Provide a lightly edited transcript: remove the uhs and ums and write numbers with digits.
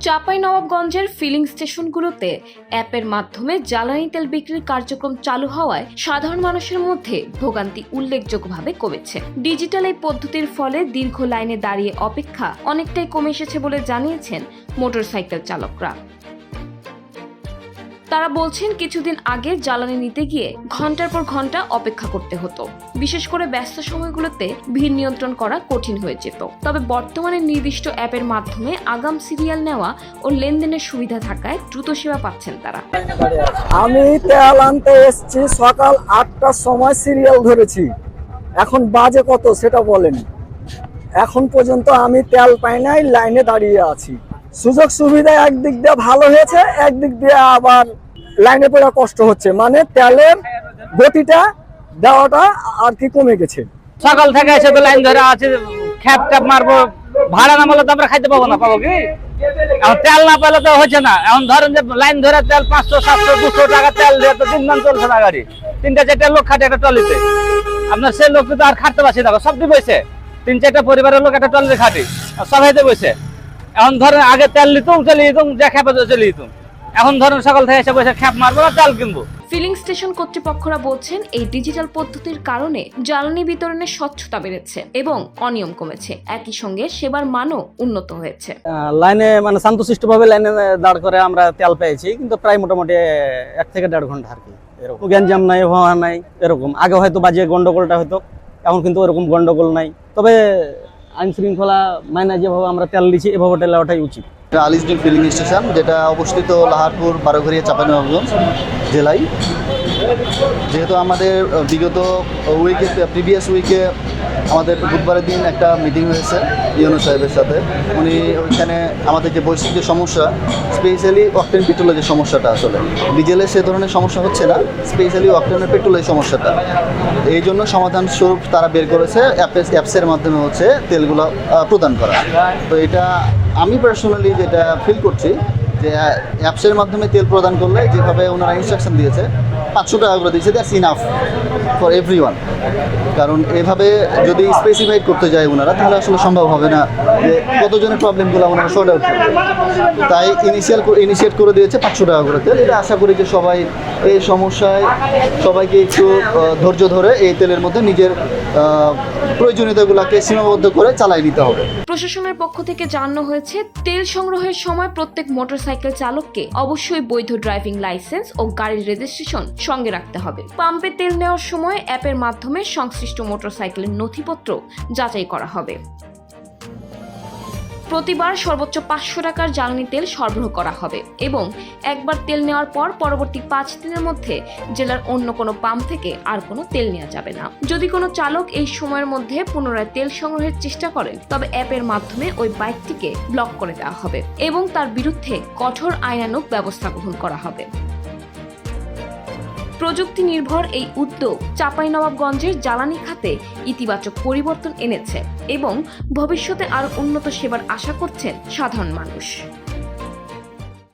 চাঁপাইনবাবগঞ্জের ফিলিং স্টেশনগুলোতে অ্যাপের মাধ্যমে জ্বালানি তেল বিক্রির কার্যক্রম চালু হওয়ায় সাধারণ মানুষের মধ্যে ভোগান্তি উল্লেখযোগ্যভাবে কমেছে। ডিজিটাল এই পদ্ধতির ফলে দীর্ঘ লাইনে দাঁড়িয়ে অপেক্ষা অনেকটাই কমে এসেছে বলে জানিয়েছেন মোটরসাইকেল চালকরা। তারা বলছেন, কিছুদিন আগে জ্বালানি নিতে গিয়ে ঘন্টার পর ঘন্টা অপেক্ষা করতে হতো। বিশেষ করে ব্যস্ত সময়গুলোতে ভিড় নিয়ন্ত্রণ করা কঠিন হয়ে যেত। তবে বর্তমানে নির্দিষ্ট অ্যাপের মাধ্যমে আগাম সিরিয়াল নেওয়া ও লেনদেনের সুবিধা থাকায় দ্রুত সেবা পাচ্ছেন তারা। আমি তেল আনতে এসেছি সকাল ৮টার সময় সিরিয়াল ধরেছি, এখন বাজে কত সেটা বলেন। এখন পর্যন্ত আমি তেল পাই নাই, লাইনে দাঁড়িয়ে আছি। সুযোগ সুবিধা একদিক দিয়ে ভালো হয়েছে, একদিক দিয়ে আবার লাইনে পড়া কষ্ট হচ্ছে, মানে তেলের গতিটা দেওয়াটা আর কি কমে গেছে। সকাল থেকে এসে তো লাইন ধরে আছে, খ্যাপ ট্যাপ মারবো, ভাড়া না মারলে তো আমরা খাইতে পাবো না, পাবো কি? এখন তেল না পেলে তো হচ্ছে না। এখন ধরেন যে লাইন ধরে তেল ৫০০, ৭০০, ২০০ টাকা তেল দিয়ে তো ৩ মান চলছে না গাড়ি। ৩টা-৪টা লোক খাটে একটা ট্রলিতে, আপনার সেই লোক তো আর খাটতে পারছে না, সব দিয়ে বসে ৩-৪টা পরিবারের লোক একটা ট্রলিতে খাটে, সবাইতে বসে। এখন ধরেন আগে তেল নিতুম, চলে যেতুম, যা খ্যাপে চলে যেতুম। এখন ধরেন সকাল থেকে এসে বসে খ্যাপ মারবো না, তেল কিনবো। ফিলিং স্টেশন কর্তৃপক্ষরা বলছেন, এই ডিজিটাল পদ্ধতির কারণে জ্বালানি বিতরণের স্বচ্ছতা বেড়েছে এবং অনিয়ম কমেছে। একই সঙ্গে সেবার মানও উন্নত হয়েছে। লাইনে মানে শান্তশিষ্টভাবে লাইনে দাঁড় করে আমরা তেল পেয়েছি, কিন্তু প্রায় মোটামুটি ১ থেকে ১.৫ ঘন্টা আর কি। এরকম গ্যাঞ্জাম নাই, হওয়া নাই এরকম। আগে হয়তো বাজে গন্ডগোলটা হতো, এখন কিন্তু ওরকম গন্ডগোল নাই। তবে আইন শৃঙ্খলা মাইনা যেভাবে আমরা তেল দিচ্ছি এভাবে তেল ওঠাই উচিত। আলিশডিন ফিলিং স্টেশন, যেটা অবস্থিত লাহারপুর, বারোঘরিয়া, চাঁপাইনবাবগঞ্জ জেলায়। যেহেতু আমাদের বিগত প্রিভিয়াস উইকে আমাদের বুধবারের দিন একটা মিটিং হয়েছে ইউনো সাহেবের সাথে। উনি ওইখানে আমাদের যে বৈশ্বিক যে সমস্যা, স্পেশালি অকটেন পেট্রোলের যে সমস্যাটা, আসলে ডিজেলের সে ধরনের সমস্যা হচ্ছে না, স্পেশালি অকটেনের পেট্রোলের সমস্যাটা, এই জন্য সমাধান স্বরূপ তারা বের করেছে অ্যাপসের মাধ্যমে হচ্ছে তেলগুলো প্রদান করা। তো এটা আমি পার্সোনালি যেটা ফিল করছি যে অ্যাপসের মাধ্যমে তেল প্রদান করলে যেভাবে ওনারা ইনস্ট্রাকশন দিয়েছে ৫০০ টাকা করে দিয়েছে, দ্যাটস ইনাফ ফর এভরিওয়ান। কারণ এভাবে যদি স্পেসিফাইড করতে যায় ওনারা, তাহলে আসলে সম্ভব হবে না যে কতজনের প্রবলেমগুলো ওনারা সর্ট আউট করবে। তাই ইনিশিয়েট করে দিয়েছে ৫০০ টাকা করে তেল। এটা আশা করি যে সবাই এই সমস্যায় সবাইকে একটু ধৈর্য ধরে এই তেলের মধ্যে নিজের প্রয়োজনীয়তাগুলোকে সীমাবদ্ধ করে চালাই নিতে হবে। প্রশাসনের পক্ষ থেকে জানানো হয়েছে, তেল সংগ্রহের সময় প্রত্যেক মোটরসাইকেল চালককে অবশ্যই বৈধ ড্রাইভিং লাইসেন্স ও গাড়ির রেজিস্ট্রেশন সঙ্গে রাখতে হবে। পাম্পে তেল নেওয়ার সময় অ্যাপের মাধ্যমে সংশ্লিষ্ট মোটরসাইকেলের নথিপত্র যাচাই করা হবে। প্রতিবার সর্বোচ্চ ৫০০ টাকার জ্বালানি তেল সরবরাহ করা হবে এবং একবার তেল নেওয়ার পর পরবর্তী ৫ দিনের মধ্যে জেলার অন্য কোনো পাম্প থেকে আর কোনো তেল নেওয়া যাবে না। যদি কোনো চালক এই সময়ের মধ্যে পুনরায় তেল সংগ্রহের চেষ্টা করেন, তবে অ্যাপের মাধ্যমে ওই বাইকটিকে ব্লক করে দেওয়া হবে এবং তার বিরুদ্ধে কঠোর আইনানুগ ব্যবস্থা গ্রহণ করা হবে। প্রযুক্তি নির্ভর এই উদ্যোগ চাঁপাইনবাবগঞ্জের জ্বালানি খাতে ইতিবাচক পরিবর্তন এনেছে এবং ভবিষ্যতে আরও উন্নত সেবার আশা করছেন সাধারণ মানুষ।